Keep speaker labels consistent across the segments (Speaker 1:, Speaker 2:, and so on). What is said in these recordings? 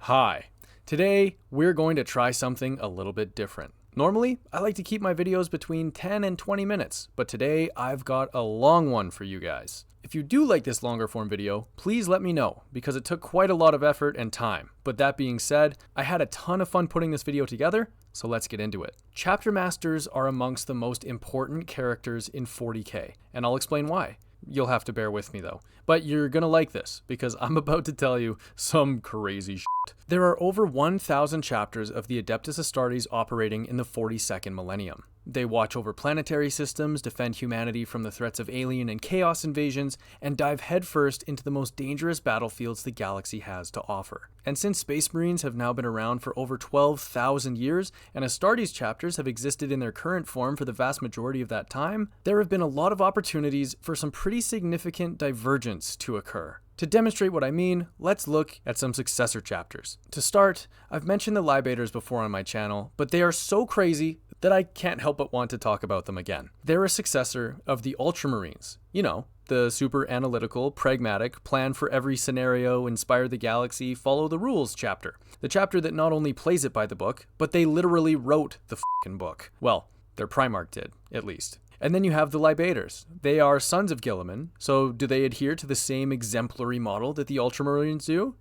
Speaker 1: Hi. Today, we're going to try something a little bit different. Normally, I like to keep my videos between 10 and 20 minutes, but today I've got a long one for you guys. If you do like this longer form video, please let me know, because it took quite a lot of effort and time. But that being said, I had a ton of fun putting this video together, so let's get into it. Chapter Masters are amongst the most important characters in 40k, and I'll explain why. You'll have to bear with me though. But you're gonna like this, because I'm about to tell you some crazy shit. There are over 1,000 chapters of the Adeptus Astartes operating in the 42nd millennium. They watch over planetary systems, defend humanity from the threats of alien and chaos invasions, and dive headfirst into the most dangerous battlefields the galaxy has to offer. And since Space Marines have now been around for over 12,000 years, and Astartes chapters have existed in their current form for the vast majority of that time, there have been a lot of opportunities for some pretty significant divergence to occur. To demonstrate what I mean, let's look at some successor chapters. To start, I've mentioned the Libators before on my channel, but they are so crazy that I can't help but want to talk about them again. They're a successor of the Ultramarines. You know, the super analytical, pragmatic, plan for every scenario, inspire the galaxy, follow the rules chapter. The chapter that not only plays it by the book, but they literally wrote the f***ing book. Well, their Primarch did, at least. And then you have the Libators. They are sons of Guilliman, so do they adhere to the same exemplary model that the Ultramarines do?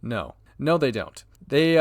Speaker 1: No, they don't. They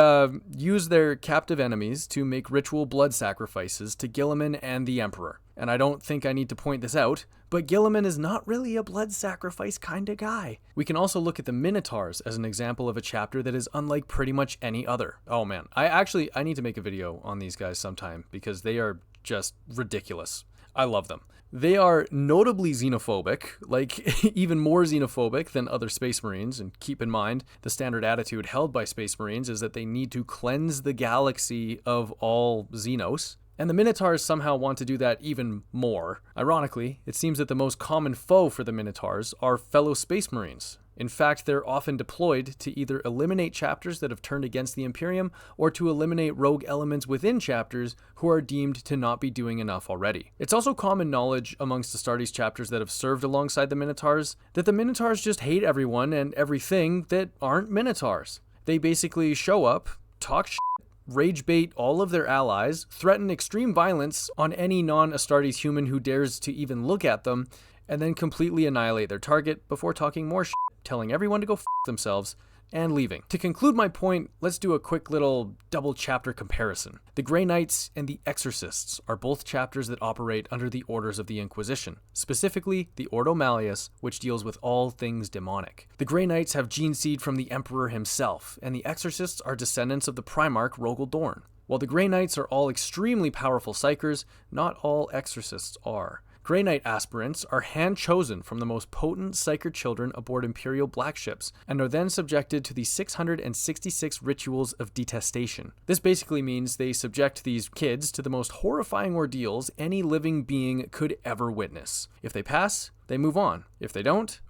Speaker 1: use their captive enemies to make ritual blood sacrifices to Guilliman and the Emperor. And I don't think I need to point this out, but Guilliman is not really a blood sacrifice kind of guy. We can also look at the Minotaurs as an example of a chapter that is unlike pretty much any other. Oh man, I need to make a video on these guys sometime because they are just ridiculous. I love them. They are notably xenophobic, like even more xenophobic than other Space Marines, and keep in mind, the standard attitude held by Space Marines is that they need to cleanse the galaxy of all Xenos. And the Minotaurs somehow want to do that even more. Ironically, it seems that the most common foe for the Minotaurs are fellow Space Marines. In fact, they're often deployed to either eliminate chapters that have turned against the Imperium, or to eliminate rogue elements within chapters who are deemed to not be doing enough already. It's also common knowledge amongst Astartes chapters that have served alongside the Minotaurs that the Minotaurs just hate everyone and everything that aren't Minotaurs. They basically show up, talk shit, rage bait all of their allies, threaten extreme violence on any non-Astartes human who dares to even look at them, and then completely annihilate their target before talking more shit, telling everyone to go f*** themselves, and leaving. To conclude my point, let's do a quick little double chapter comparison. The Grey Knights and the Exorcists are both chapters that operate under the orders of the Inquisition, specifically the Ordo Malleus, which deals with all things demonic. The Grey Knights have gene seed from the Emperor himself, and the Exorcists are descendants of the Primarch Rogel Dorn. While the Grey Knights are all extremely powerful psychers, not all Exorcists are. Grey Knight aspirants are hand-chosen from the most potent psyker children aboard Imperial black ships, and are then subjected to the 666 rituals of detestation. This basically means they subject these kids to the most horrifying ordeals any living being could ever witness. If they pass, they move on. If they don't,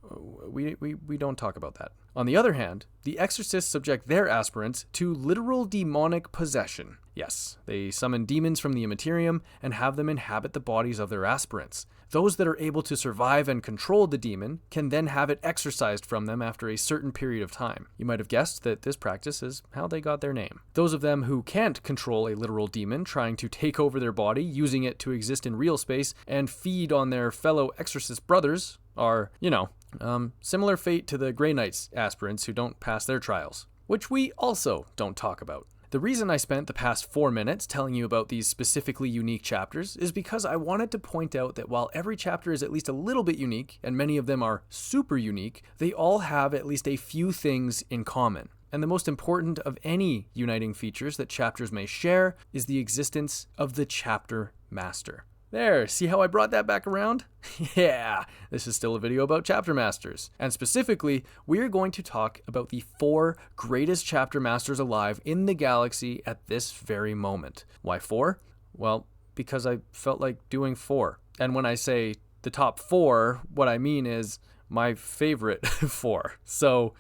Speaker 1: we don't talk about that. On the other hand, the Exorcists subject their aspirants to literal demonic possession. Yes, they summon demons from the Imperium and have them inhabit the bodies of their aspirants. Those that are able to survive and control the demon can then have it exorcised from them after a certain period of time. You might have guessed that this practice is how they got their name. Those of them who can't control a literal demon trying to take over their body, using it to exist in real space and feed on their fellow Exorcist brothers are, similar fate to the Grey Knights aspirants who don't pass their trials, which we also don't talk about. The reason I spent the past 4 minutes telling you about these specifically unique chapters is because I wanted to point out that while every chapter is at least a little bit unique, and many of them are super unique, they all have at least a few things in common. And the most important of any uniting features that chapters may share is the existence of the chapter master. There, see how I brought that back around? Yeah, this is still a video about chapter masters. And specifically, we're going to talk about the 4 greatest chapter masters alive in the galaxy at this very moment. Why 4? Well, because I felt like doing 4. And when I say the top 4, what I mean is my favorite 4. So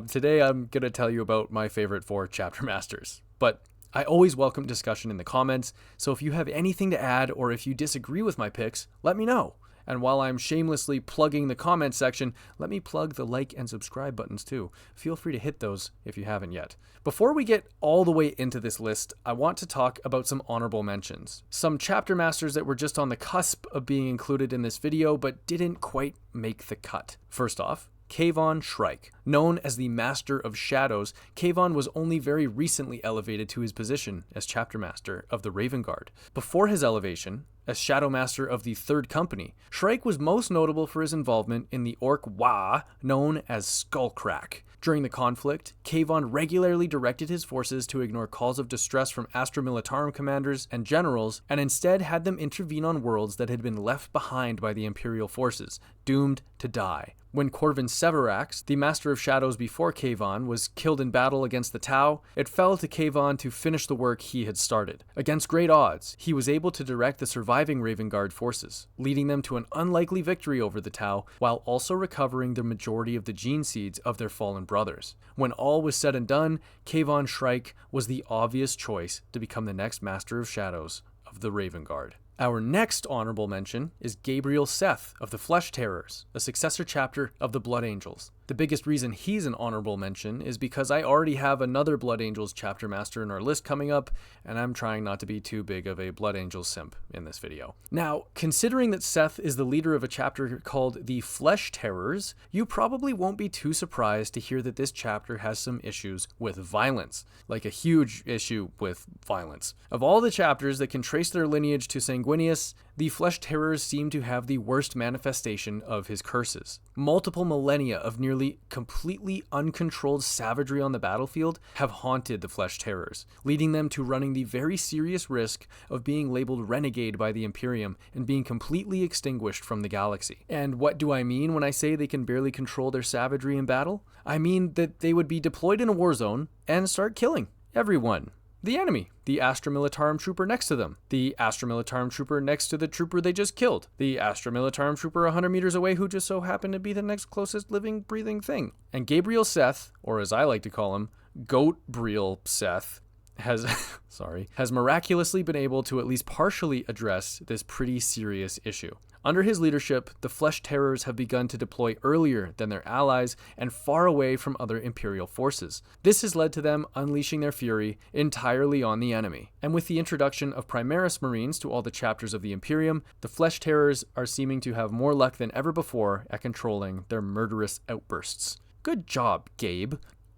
Speaker 1: today I'm going to tell you about my favorite 4 chapter masters. But I always welcome discussion in the comments, so if you have anything to add or if you disagree with my picks, let me know. And while I'm shamelessly plugging the comment section, let me plug the like and subscribe buttons too. Feel free to hit those if you haven't yet. Before we get all the way into this list, I want to talk about some honorable mentions. Some chapter masters that were just on the cusp of being included in this video, but didn't quite make the cut. First off, Kayvon Shrike. Known as the Master of Shadows, Kayvon was only very recently elevated to his position as Chapter Master of the Raven Guard. Before his elevation, as Shadow Master of the Third Company, Shrike was most notable for his involvement in the Orc Wa, known as Skullcrack. During the conflict, Kayvon regularly directed his forces to ignore calls of distress from Astra Militarum commanders and generals, and instead had them intervene on worlds that had been left behind by the Imperial forces, doomed to die. When Corvin Severax, the Master of Shadows before Kayvon, was killed in battle against the Tau, it fell to Kayvon to finish the work he had started. Against great odds, he was able to direct the surviving Raven Guard forces, leading them to an unlikely victory over the Tau, while also recovering the majority of the gene seeds of their fallen brothers. When all was said and done, Kayvon Shrike was the obvious choice to become the next Master of Shadows of the Raven Guard. Our next honorable mention is Gabriel Seth of the Flesh Terrors, a successor chapter of the Blood Angels. The biggest reason he's an honorable mention is because I already have another Blood Angels chapter master in our list coming up, and I'm trying not to be too big of a Blood Angels simp in this video. Now, considering that Seth is the leader of a chapter called the Flesh Terrors, you probably won't be too surprised to hear that this chapter has some issues with violence, like a huge issue with violence. Of all the chapters that can trace their lineage to Sanguinius, the Flesh Terrors seem to have the worst manifestation of his curses. Multiple millennia of nearly completely uncontrolled savagery on the battlefield have haunted the Flesh Terrors, leading them to running the very serious risk of being labeled renegade by the Imperium and being completely extinguished from the galaxy. And what do I mean when I say they can barely control their savagery in battle? I mean that they would be deployed in a war zone and start killing everyone. The enemy, the Astra Militarum trooper next to them, the Astra Militarum trooper next to the trooper they just killed, the Astra Militarum trooper 100 meters away who just so happened to be the next closest living, breathing thing. And Gabriel Seth, or as I like to call him, Goatbriel Seth, has miraculously been able to at least partially address this pretty serious issue. Under his leadership, the Flesh Terrors have begun to deploy earlier than their allies and far away from other Imperial forces. This has led to them unleashing their fury entirely on the enemy. And with the introduction of Primaris Marines to all the chapters of the Imperium, the Flesh Terrors are seeming to have more luck than ever before at controlling their murderous outbursts. Good job, Gabe.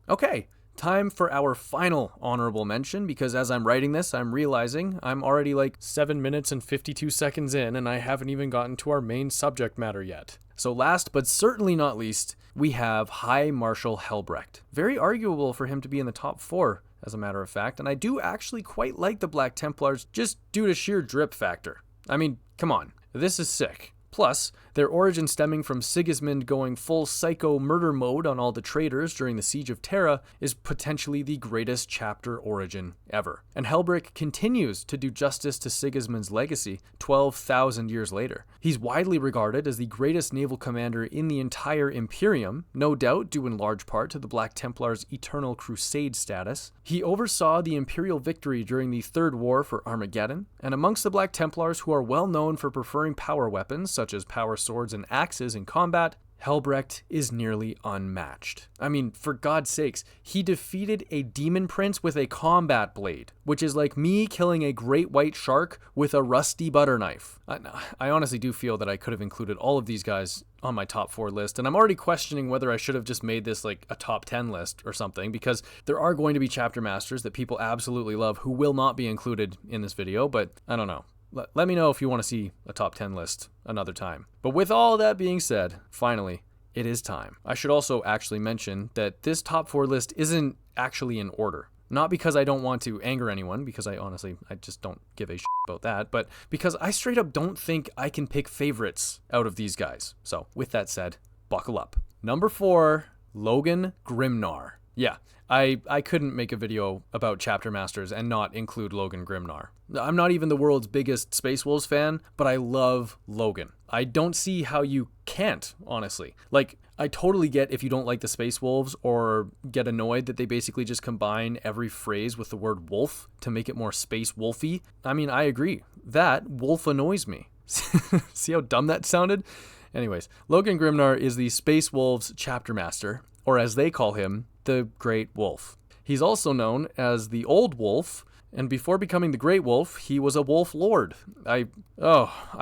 Speaker 1: Okay. Time for our final honorable mention, because as I'm writing this, I'm realizing I'm already like 7 minutes and 52 seconds in, and I haven't even gotten to our main subject matter yet. So last but certainly not least, we have High Marshal Helbrecht. Very arguable for him to be in the top 4, as a matter of fact, and I do actually quite like the Black Templars just due to sheer drip factor. I mean, come on, this is sick. Plus, their origin stemming from Sigismund going full psycho murder mode on all the traitors during the Siege of Terra is potentially the greatest chapter origin ever. And Helbrecht continues to do justice to Sigismund's legacy 12,000 years later. He's widely regarded as the greatest naval commander in the entire Imperium, no doubt due in large part to the Black Templars' Eternal Crusade status. He oversaw the Imperial victory during the Third War for Armageddon, and amongst the Black Templars who are well known for preferring power weapons, such as power swords and axes in combat, Helbrecht is nearly unmatched. I mean, for God's sakes, he defeated a demon prince with a combat blade, which is like me killing a great white shark with a rusty butter knife. I honestly do feel that I could have included all of these guys on my top 4 list, and I'm already questioning whether I should have just made this like a top 10 list or something, because there are going to be chapter masters that people absolutely love who will not be included in this video, but I don't know. Let me know if you want to see a top 10 list another time. But with all that being said, finally, it is time. I should also actually mention that this top 4 list isn't actually in order. Not because I don't want to anger anyone, because I just don't give a shit about that, but because I straight up don't think I can pick favorites out of these guys. So with that said, buckle up. Number 4, Logan Grimnar. Yeah, I couldn't make a video about chapter masters and not include Logan Grimnar. I'm not even the world's biggest Space Wolves fan, but I love Logan. I don't see how you can't, honestly. Like, I totally get if you don't like the Space Wolves or get annoyed that they basically just combine every phrase with the word wolf to make it more Space Wolfy. I mean, I agree. That wolf annoys me. See how dumb that sounded? Anyways, Logan Grimnar is the Space Wolves chapter master, or as they call him, the Great Wolf. He's also known as the Old Wolf, and before becoming the Great Wolf, he was a Wolf Lord. I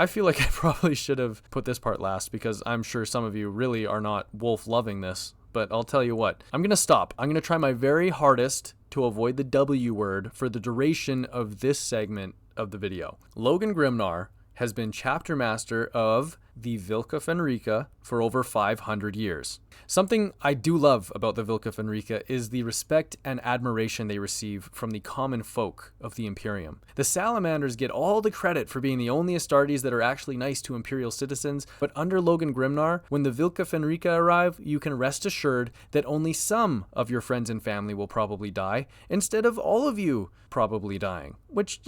Speaker 1: feel like I probably should have put this part last because I'm sure some of you really are not wolf loving this, but I'll tell you what. I'm going to stop. I'm going to try my very hardest to avoid the W word for the duration of this segment of the video. Logan Grimnar has been chapter master of the Vilka Fenrica for over 500 years. Something I do love about the Vilka Fenrica is the respect and admiration they receive from the common folk of the Imperium. The Salamanders get all the credit for being the only Astartes that are actually nice to Imperial citizens, but under Logan Grimnar, when the Vilka Fenrica arrive, you can rest assured that only some of your friends and family will probably die, instead of all of you probably dying, which,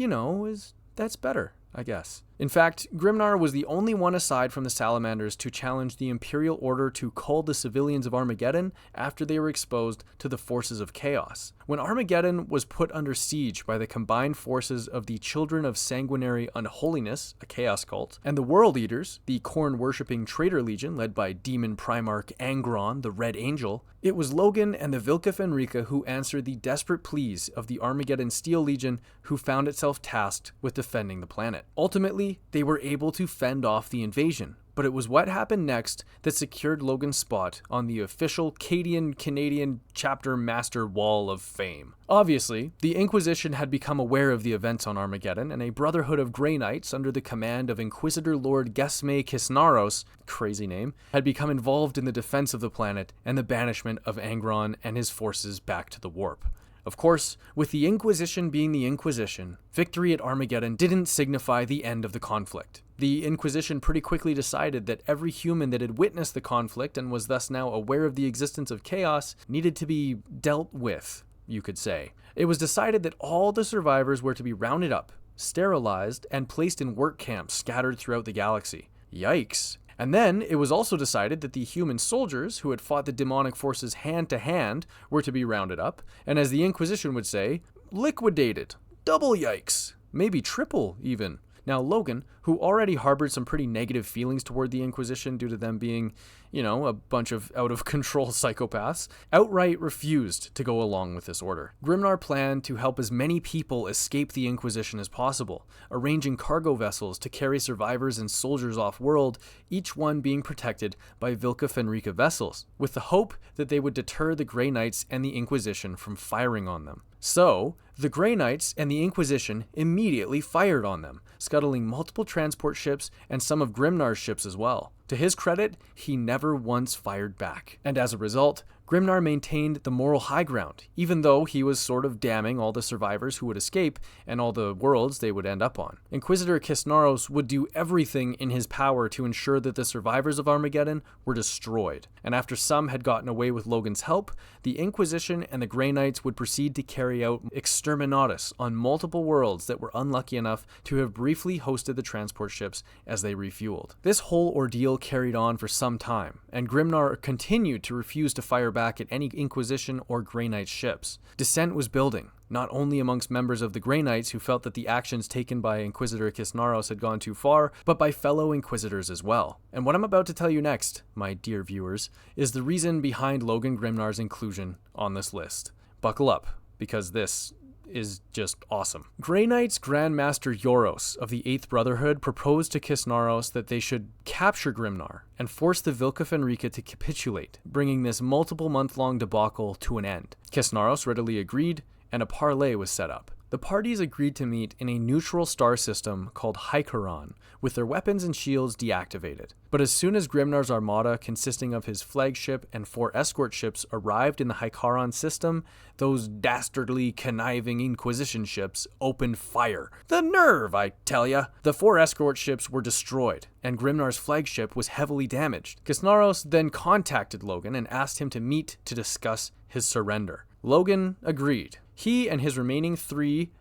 Speaker 1: that's better, I guess. In fact, Grimnar was the only one aside from the Salamanders to challenge the Imperial Order to cull the civilians of Armageddon after they were exposed to the forces of chaos. When Armageddon was put under siege by the combined forces of the Children of Sanguinary Unholiness, a chaos cult, and the World Eaters, the corn-worshipping Traitor Legion led by Demon Primarch Angron, the Red Angel, it was Logan and the Vilka Fenrica who answered the desperate pleas of the Armageddon Steel Legion, who found itself tasked with defending the planet. Ultimately, they were able to fend off the invasion, but it was what happened next that secured Logan's spot on the official Canadian chapter master wall of fame. Obviously, the Inquisition had become aware of the events on Armageddon, and a brotherhood of Grey Knights under the command of Inquisitor Lord Gesme Kisnaros, crazy name, had become involved in the defense of the planet and the banishment of Angron and his forces back to the warp. Of course, with the Inquisition being the Inquisition, victory at Armageddon didn't signify the end of the conflict. The Inquisition pretty quickly decided that every human that had witnessed the conflict and was thus now aware of the existence of chaos needed to be dealt with, you could say. It was decided that all the survivors were to be rounded up, sterilized, and placed in work camps scattered throughout the galaxy. Yikes. And then it was also decided that the human soldiers who had fought the demonic forces hand to hand were to be rounded up, and as the Inquisition would say, liquidated. Double yikes. Maybe triple, even. Now, Logan, who already harbored some pretty negative feelings toward the Inquisition due to them being, a bunch of out-of-control psychopaths, outright refused to go along with this order. Grimnar planned to help as many people escape the Inquisition as possible, arranging cargo vessels to carry survivors and soldiers off-world, each one being protected by Vilka Fenrica vessels, with the hope that they would deter the Grey Knights and the Inquisition from firing on them. So, the Grey Knights and the Inquisition immediately fired on them, scuttling multiple transport ships and some of Grimnar's ships as well. To his credit, he never once fired back. And as a result, Grimnar maintained the moral high ground, even though he was sort of damning all the survivors who would escape and all the worlds they would end up on. Inquisitor Kisnaros would do everything in his power to ensure that the survivors of Armageddon were destroyed. And after some had gotten away with Logan's help, the Inquisition and the Grey Knights would proceed to carry out exterminatus on multiple worlds that were unlucky enough to have briefly hosted the transport ships as they refueled. This whole ordeal carried on for some time, and Grimnar continued to refuse to fire back at any Inquisition or Grey Knight ships. Dissent was building, not only amongst members of the Grey Knights who felt that the actions taken by Inquisitor Kisnaros had gone too far, but by fellow Inquisitors as well. And what I'm about to tell you next, my dear viewers, is the reason behind Logan Grimnar's inclusion on this list. Buckle up, because this is just awesome. Grey Knight's Grand Master Yoros of the Eighth Brotherhood proposed to Kisnaros that they should capture Grimnar and force the Vilka Fenrica to capitulate, bringing this multiple month-long debacle to an end. Kisnaros readily agreed, and a parley was set up. The parties agreed to meet in a neutral star system called Hykeron, with their weapons and shields deactivated. But as soon as Grimnar's armada, consisting of his flagship and 4 escort ships, arrived in the Hykeron system, those dastardly, conniving Inquisition ships opened fire. The nerve, I tell ya! The 4 escort ships were destroyed, and Grimnar's flagship was heavily damaged. Kisnaros then contacted Logan and asked him to meet to discuss his surrender. Logan agreed. He and his remaining 3,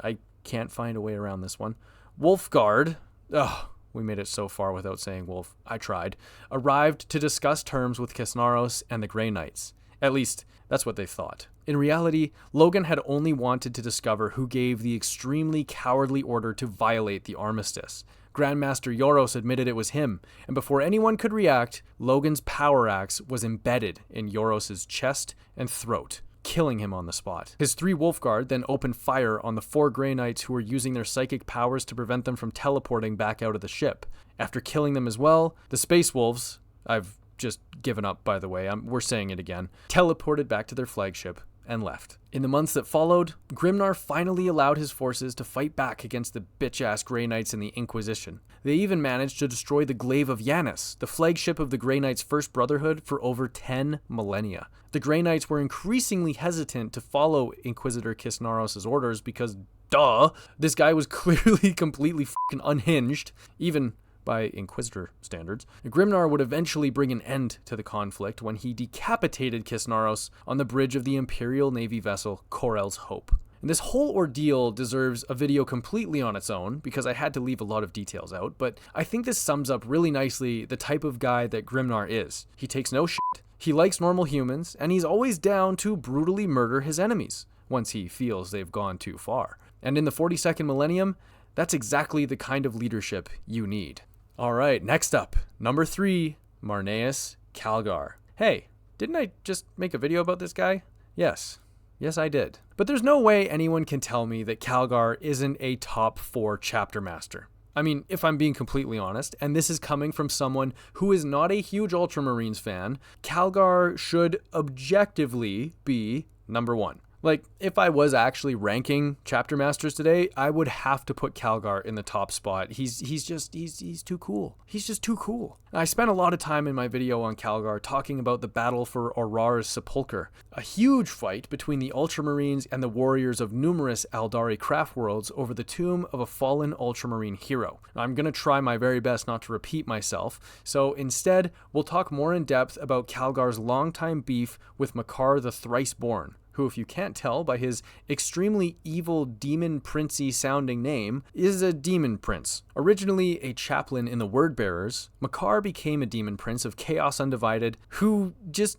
Speaker 1: I can't find a way around this one, Wolfguard, we made it so far without saying wolf, I tried, arrived to discuss terms with Kisnaros and the Grey Knights. At least, that's what they thought. In reality, Logan had only wanted to discover who gave the extremely cowardly order to violate the armistice. Grandmaster Yoros admitted it was him, and before anyone could react, Logan's power axe was embedded in Yoros' chest and throat, killing him on the spot. His 3 Wolfguard then opened fire on the 4 Grey Knights who were using their psychic powers to prevent them from teleporting back out of the ship. After killing them as well, the Space Wolves, I've just given up by the way, we're saying it again, teleported back to their flagship and left. In the months that followed, Grimnar finally allowed his forces to fight back against the bitch-ass Grey Knights in the Inquisition. They even managed to destroy the Glaive of Yanis, the flagship of the Grey Knights' First Brotherhood, for over 10 millennia. The Grey Knights were increasingly hesitant to follow Inquisitor Kisnaros' orders because, duh, this guy was clearly completely fucking unhinged, even by Inquisitor standards. Grimnar would eventually bring an end to the conflict when he decapitated Kisnaros on the bridge of the Imperial Navy vessel Corel's Hope. And this whole ordeal deserves a video completely on its own because I had to leave a lot of details out, but I think this sums up really nicely the type of guy that Grimnar is. He takes no shit, he likes normal humans, and he's always down to brutally murder his enemies once he feels they've gone too far. And in the 42nd millennium, that's exactly the kind of leadership you need. Alright, next up, number 3, Marneus Calgar. Hey, didn't I just make a video about this guy? Yes, I did. But there's no way anyone can tell me that Calgar isn't a top 4 chapter master. I mean, if I'm being completely honest, and this is coming from someone who is not a huge Ultramarines fan, Calgar should objectively be number 1. Like, if I was actually ranking chapter masters today, I would have to put Calgar in the top spot. He's too cool. He's just too cool. I spent a lot of time in my video on Calgar talking about the battle for Aurar's Sepulchre, a huge fight between the Ultramarines and the warriors of numerous Aldari craft worlds over the tomb of a fallen Ultramarine hero. I'm going to try my very best not to repeat myself, so instead, we'll talk more in depth about Calgar's longtime beef with Makar the Thriceborn, who, if you can't tell by his extremely evil demon princey sounding name, is a demon prince. Originally a chaplain in the Wordbearers, Makar became a demon prince of Chaos Undivided, who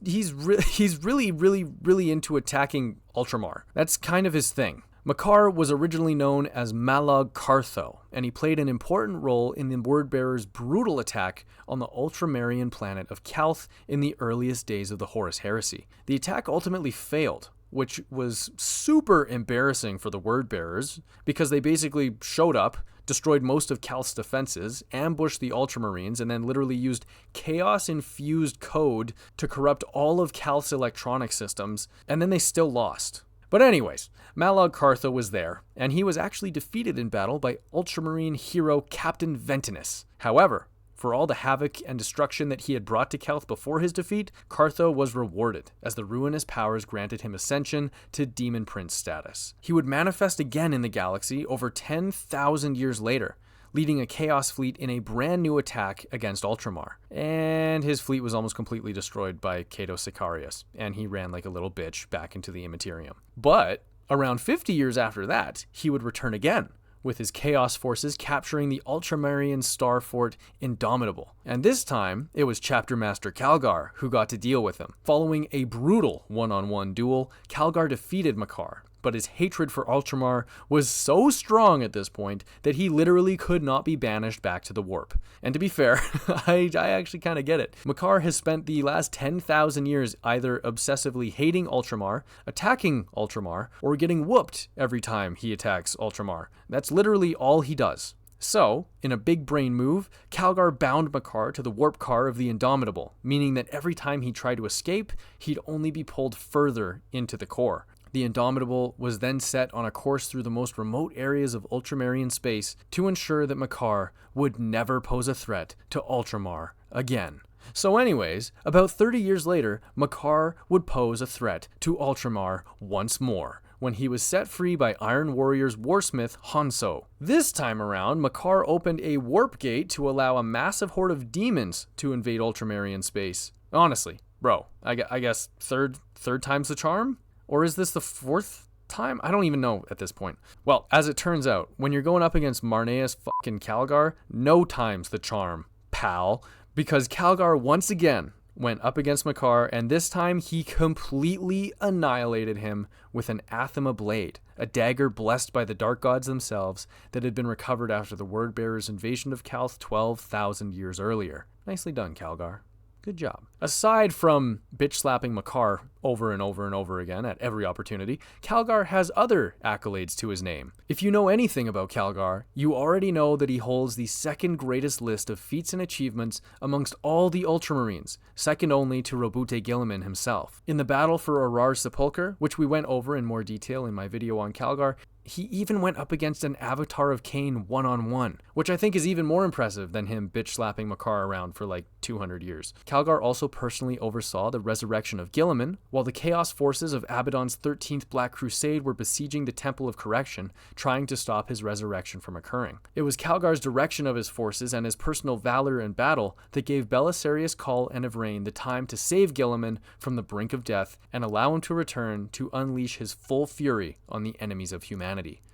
Speaker 1: he's really into attacking Ultramar. That's kind of his thing. Makar was originally known as Malog Cartho, and he played an important role in the Wordbearers' brutal attack on the Ultramarian planet of Calth in the earliest days of the Horus Heresy. The attack ultimately failed, which was super embarrassing for the Wordbearers, because they basically showed up, destroyed most of Calth's defenses, ambushed the Ultramarines, and then literally used chaos-infused code to corrupt all of Calth's electronic systems, and then they still lost. But anyways, Malog Cartho was there, and he was actually defeated in battle by Ultramarine hero Captain Ventinus. However, for all the havoc and destruction that he had brought to Calth before his defeat, Cartho was rewarded, as the ruinous powers granted him ascension to Demon Prince status. He would manifest again in the galaxy over 10,000 years later, leading a Chaos fleet in a brand new attack against Ultramar. And his fleet was almost completely destroyed by Cato Sicarius, and he ran like a little bitch back into the Imperium. But around 50 years after that, he would return again, with his Chaos forces capturing the Ultramarian star fort Indomitable. And this time, it was Chapter Master Calgar who got to deal with him. Following a brutal one-on-one duel, Calgar defeated Makar, but his hatred for Ultramar was so strong at this point that he literally could not be banished back to the warp. And to be fair, I actually kind of get it. Makar has spent the last 10,000 years either obsessively hating Ultramar, attacking Ultramar, or getting whooped every time he attacks Ultramar. That's literally all he does. So, in a big brain move, Calgar bound Makar to the warp car of the Indomitable, meaning that every time he tried to escape, he'd only be pulled further into the core. The Indomitable was then set on a course through the most remote areas of Ultramarian space to ensure that Makar would never pose a threat to Ultramar again. So anyways, about 30 years later, Makar would pose a threat to Ultramar once more, when he was set free by Iron Warrior's warsmith Hanso. This time around, Makar opened a warp gate to allow a massive horde of demons to invade Ultramarian space. Honestly, bro, I guess third time's the charm? Or is this the 4th time? I don't even know at this point. Well, as it turns out, when you're going up against Marneus fucking Calgar, no time's the charm, pal. Because Calgar once again went up against Makar, and this time he completely annihilated him with an Athema blade, a dagger blessed by the dark gods themselves that had been recovered after the Wordbearer's invasion of Calth 12,000 years earlier. Nicely done, Calgar. Good job. Aside from bitch-slapping Makar over and over and over again at every opportunity, Calgar has other accolades to his name. If you know anything about Calgar, you already know that he holds the second greatest list of feats and achievements amongst all the Ultramarines, second only to Robute Guilliman himself. In the battle for Aurar's Sepulchre, which we went over in more detail in my video on Calgar, he even went up against an Avatar of Cain one-on-one, which I think is even more impressive than him bitch-slapping Makar around for like 200 years. Calgar also personally oversaw the resurrection of Guilliman, while the Chaos forces of Abaddon's 13th Black Crusade were besieging the Temple of Correction, trying to stop his resurrection from occurring. It was Calgar's direction of his forces and his personal valor in battle that gave Belisarius Cawl and Evrain the time to save Guilliman from the brink of death and allow him to return to unleash his full fury on the enemies of humanity.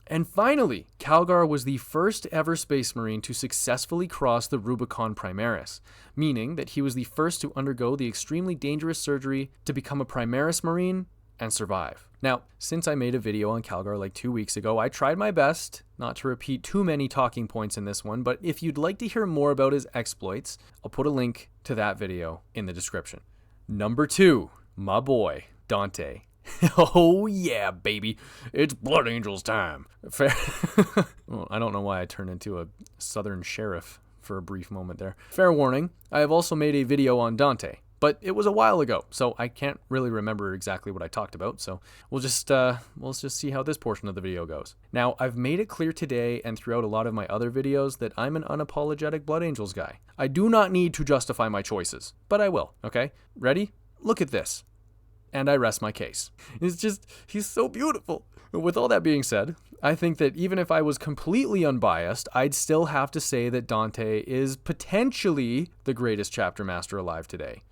Speaker 1: And finally, Calgar was the first ever Space Marine to successfully cross the Rubicon Primaris, meaning that he was the first to undergo the extremely dangerous surgery to become a Primaris Marine and survive. Now, since I made a video on Calgar like 2 weeks ago, I tried my best not to repeat too many talking points in this one, but if you'd like to hear more about his exploits, I'll put a link to that video in the description. Number 2, my boy, Dante. Oh yeah, baby. It's Blood Angels time. Fair. Well, I don't know why I turned into a southern sheriff for a brief moment there. Fair warning, I have also made a video on Dante, but it was a while ago, so I can't really remember exactly what I talked about, so we'll just see how this portion of the video goes. Now, I've made it clear today and throughout a lot of my other videos that I'm an unapologetic Blood Angels guy. I do not need to justify my choices, but I will, okay? Ready? Look at this. And I rest my case. He's so beautiful. With all that being said, I think that even if I was completely unbiased, I'd still have to say that Dante is potentially the greatest chapter master alive today.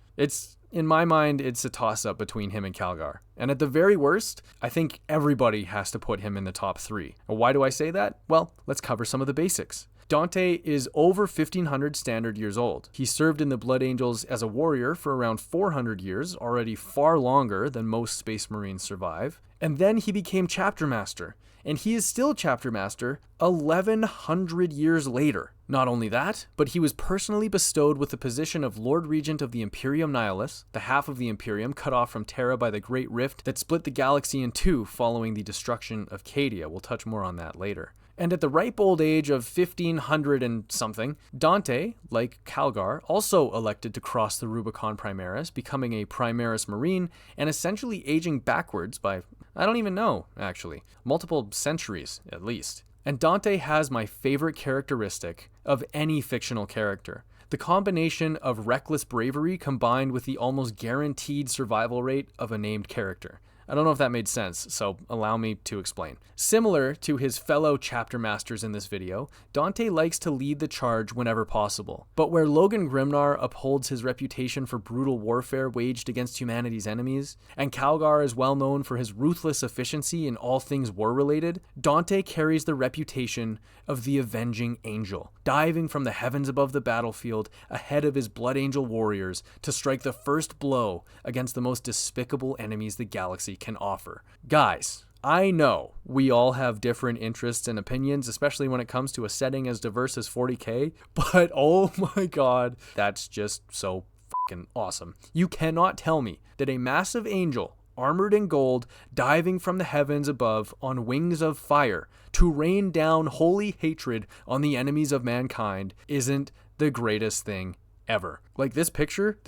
Speaker 1: In my mind, it's a toss-up between him and Calgar. And at the very worst, I think everybody has to put him in the top 3. Why do I say that? Well, let's cover some of the basics. Dante is over 1,500 standard years old. He served in the Blood Angels as a warrior for around 400 years, already far longer than most Space Marines survive. And then he became Chapter Master, and he is still Chapter Master 1,100 years later. Not only that, but he was personally bestowed with the position of Lord Regent of the Imperium Nihilus, the half of the Imperium cut off from Terra by the Great Rift that split the galaxy in two following the destruction of Cadia. We'll touch more on that later. And at the ripe old age of 1,500 and something, Dante, like Calgar, also elected to cross the Rubicon Primaris, becoming a Primaris Marine and essentially aging backwards by, I don't even know, actually, multiple centuries at least. And Dante has my favorite characteristic of any fictional character. The combination of reckless bravery combined with the almost guaranteed survival rate of a named character. I don't know if that made sense, so allow me to explain. Similar to his fellow chapter masters in this video, Dante likes to lead the charge whenever possible. But where Logan Grimnar upholds his reputation for brutal warfare waged against humanity's enemies, and Calgar is well known for his ruthless efficiency in all things war-related, Dante carries the reputation of the avenging angel, diving from the heavens above the battlefield ahead of his Blood Angel warriors to strike the first blow against the most despicable enemies the galaxy can offer. Guys, I know we all have different interests and opinions, especially when it comes to a setting as diverse as 40k, but oh my god, that's just so fucking awesome. You cannot tell me that a massive angel, armored in gold, diving from the heavens above on wings of fire to rain down holy hatred on the enemies of mankind isn't the greatest thing ever. Like this picture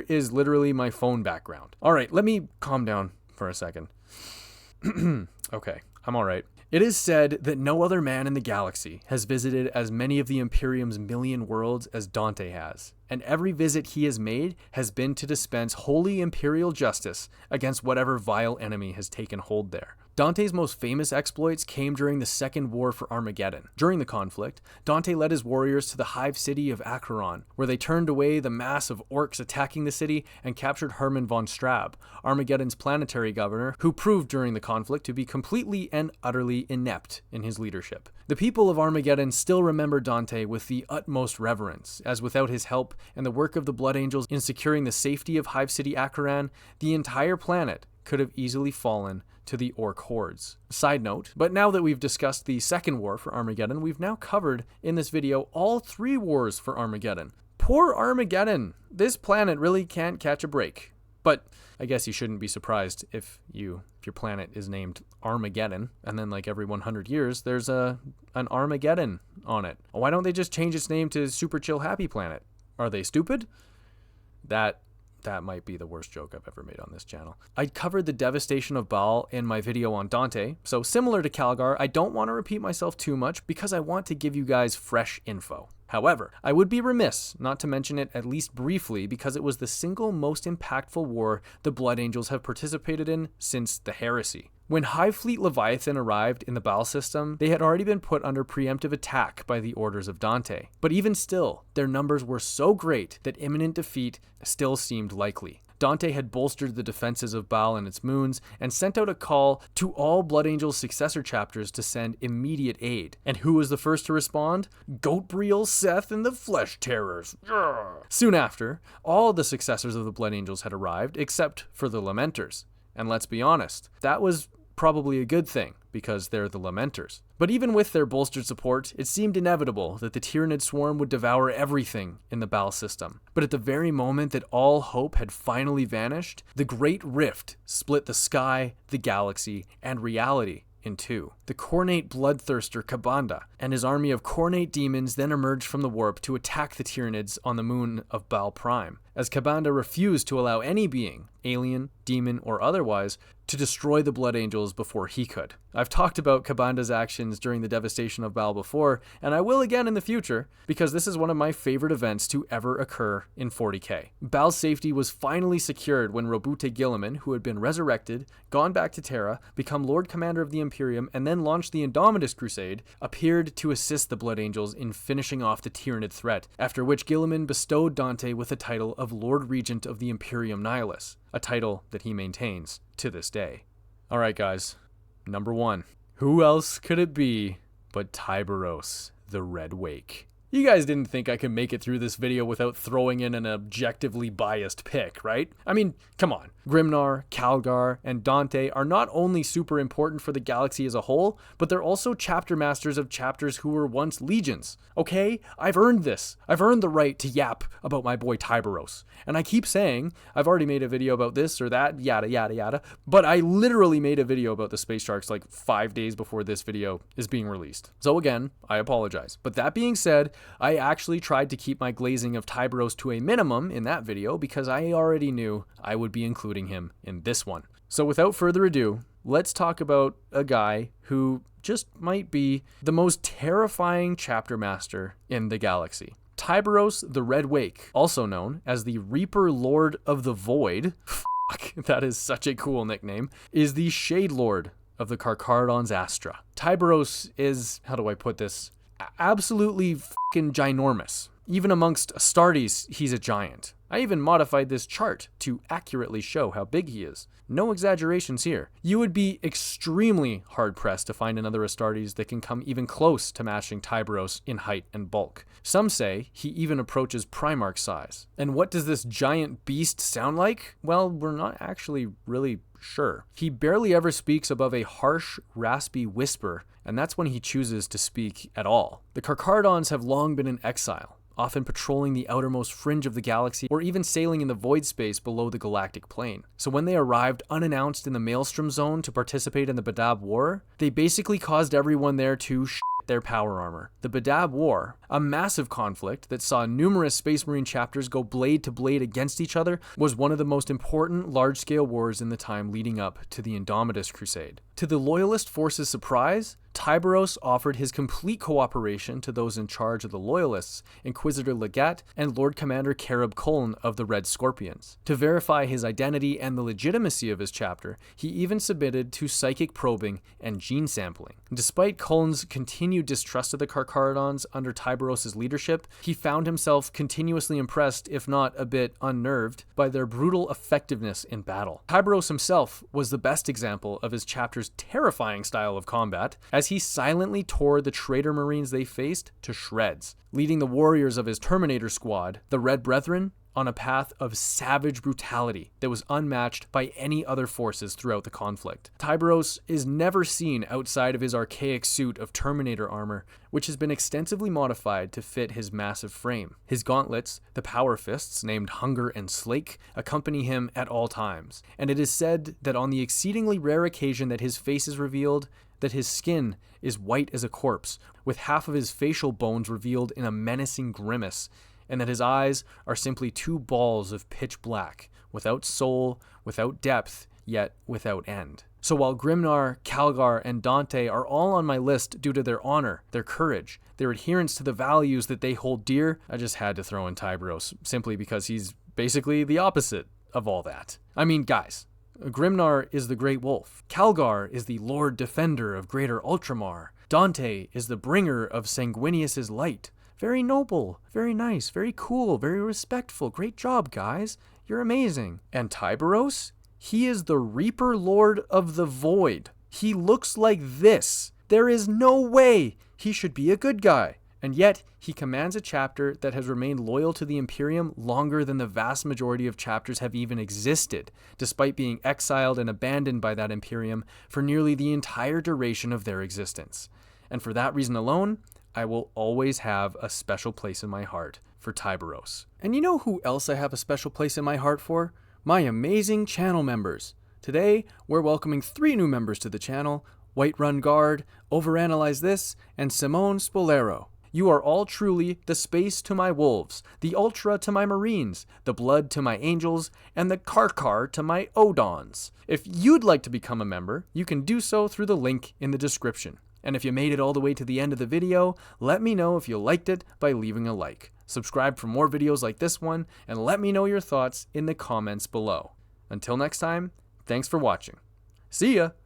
Speaker 1: is literally my phone background. All right, let me calm down for a second. Okay, I'm all right. It is said that no other man in the galaxy has visited as many of the Imperium's million worlds as Dante has, and every visit he has made has been to dispense holy imperial justice against whatever vile enemy has taken hold there. Dante's most famous exploits came during the Second War for Armageddon. During the conflict, Dante led his warriors to the hive city of Acheron, where they turned away the mass of orcs attacking the city and captured Hermann von Straub, Armageddon's planetary governor, who proved during the conflict to be completely and utterly inept in his leadership. The people of Armageddon still remember Dante with the utmost reverence, as without his help, and the work of the Blood Angels in securing the safety of Hive City Acheran, the entire planet could have easily fallen to the Orc hordes. Side note, but now that we've discussed the second war for Armageddon, we've now covered in this video all 3 wars for Armageddon. Poor Armageddon! This planet really can't catch a break. But I guess you shouldn't be surprised if your planet is named Armageddon, and then like every 100 years, there's an Armageddon on it. Why don't they just change its name to Super Chill Happy Planet? Are they stupid? That might be the worst joke I've ever made on this channel. I covered the devastation of Baal in my video on Dante, so similar to Calgar, I don't want to repeat myself too much because I want to give you guys fresh info. However, I would be remiss not to mention it at least briefly because it was the single most impactful war the Blood Angels have participated in since the Heresy. When Hive Fleet Leviathan arrived in the Baal system, they had already been put under preemptive attack by the orders of Dante. But even still, their numbers were so great that imminent defeat still seemed likely. Dante had bolstered the defenses of Baal and its moons, and sent out a call to all Blood Angels successor chapters to send immediate aid. And who was the first to respond? Goatbriel, Seth, and the Flesh Terrors. Soon after, all the successors of the Blood Angels had arrived, except for the Lamenters. And let's be honest, that was probably a good thing, because they're the Lamenters. But even with their bolstered support, it seemed inevitable that the Tyranid swarm would devour everything in the Baal system. But at the very moment that all hope had finally vanished, the Great Rift split the sky, the galaxy, and reality in two. The Khornate bloodthirster Kabanda and his army of Khornate demons then emerged from the warp to attack the Tyranids on the moon of Baal Prime, as Kabanda refused to allow any being, alien, demon, or otherwise, to destroy the Blood Angels before he could. I've talked about Kabanda's actions during the devastation of Baal before, and I will again in the future, because this is one of my favorite events to ever occur in 40k. Baal's safety was finally secured when Robute Guilliman, who had been resurrected, gone back to Terra, become Lord Commander of the Imperium, and then launched the Indomitus Crusade, appeared to assist the Blood Angels in finishing off the Tyranid threat, after which Guilliman bestowed Dante with the title of Lord Regent of the Imperium Nihilus, a title that he maintains to this day. Alright guys, number 1. Who else could it be but Tyberos the Red Wake? You guys didn't think I could make it through this video without throwing in an objectively biased pick, right? I mean, come on. Grimnar, Calgar, and Dante are not only super important for the galaxy as a whole, but they're also chapter masters of chapters who were once legions. Okay? I've earned this. I've earned the right to yap about my boy Tyberos. And I keep saying, I've already made a video about this or that, yada yada yada, but I literally made a video about the Space Sharks like 5 days before this video is being released. So again, I apologize. But that being said, I actually tried to keep my glazing of Tyberos to a minimum in that video because I already knew I would be including him in this one. So without further ado, let's talk about a guy who just might be the most terrifying chapter master in the galaxy. Tyberos the Red Wake, also known as the Reaper Lord of the Void, fuck, that is such a cool nickname, is the Shade Lord of the Carcharodon's Astra. Tyberos is, how do I put this, absolutely fucking ginormous. Even amongst Astartes, he's a giant. I even modified this chart to accurately show how big he is. No exaggerations here. You would be extremely hard-pressed to find another Astartes that can come even close to matching Tyberos in height and bulk. Some say he even approaches Primarch size. And what does this giant beast sound like? Well, we're not actually really sure. He barely ever speaks above a harsh, raspy whisper, and that's when he chooses to speak at all. The Carcharodons have long been in exile, often patrolling the outermost fringe of the galaxy or even sailing in the void space below the galactic plane. So when they arrived unannounced in the Maelstrom Zone to participate in the Badab War, they basically caused everyone there to shit their power armor. The Badab War, a massive conflict that saw numerous Space Marine chapters go blade to blade against each other, was one of the most important large-scale wars in the time leading up to the Indomitus Crusade. To the Loyalist forces' surprise, Tyberos offered his complete cooperation to those in charge of the Loyalists, Inquisitor Legat and Lord Commander Carib Cullen of the Red Scorpions. To verify his identity and the legitimacy of his chapter, he even submitted to psychic probing and gene sampling. Despite Cullen's continued distrust of the Carcharodons under Tyberos' Tyberos' leadership, he found himself continuously impressed, if not a bit unnerved, by their brutal effectiveness in battle. Tyberos himself was the best example of his chapter's terrifying style of combat, as he silently tore the traitor marines they faced to shreds, leading the warriors of his Terminator squad, the Red Brethren, on a path of savage brutality that was unmatched by any other forces throughout the conflict. Tyberos is never seen outside of his archaic suit of Terminator armor, which has been extensively modified to fit his massive frame. His gauntlets, the power fists named Hunger and Slake, accompany him at all times, and it is said that on the exceedingly rare occasion that his face is revealed, that his skin is white as a corpse, with half of his facial bones revealed in a menacing grimace, and that his eyes are simply two balls of pitch black, without soul, without depth, yet without end. So while Grimnar, Calgar, and Dante are all on my list due to their honor, their courage, their adherence to the values that they hold dear, I just had to throw in Tyberos, simply because he's basically the opposite of all that. I mean, guys, Grimnar is the Great Wolf. Calgar is the Lord Defender of Greater Ultramar. Dante is the bringer of Sanguinius's light. Very noble, very nice, very cool, very respectful. Great job, guys. You're amazing. And Tyberos? He is the Reaper Lord of the Void. He looks like this. There is no way he should be a good guy. And yet, he commands a chapter that has remained loyal to the Imperium longer than the vast majority of chapters have even existed, despite being exiled and abandoned by that Imperium for nearly the entire duration of their existence. And for that reason alone, I will always have a special place in my heart for Tyberos. And you know who else I have a special place in my heart for? My amazing channel members. Today, we're welcoming 3 new members to the channel: Whiterun Guard, Overanalyze This, and Simone Spolero. You are all truly the space to my wolves, the ultra to my marines, the blood to my angels, and the Karkar to my Odons. If you'd like to become a member, you can do so through the link in the description. And if you made it all the way to the end of the video, let me know if you liked it by leaving a like. Subscribe for more videos like this one, and let me know your thoughts in the comments below. Until next time, thanks for watching. See ya!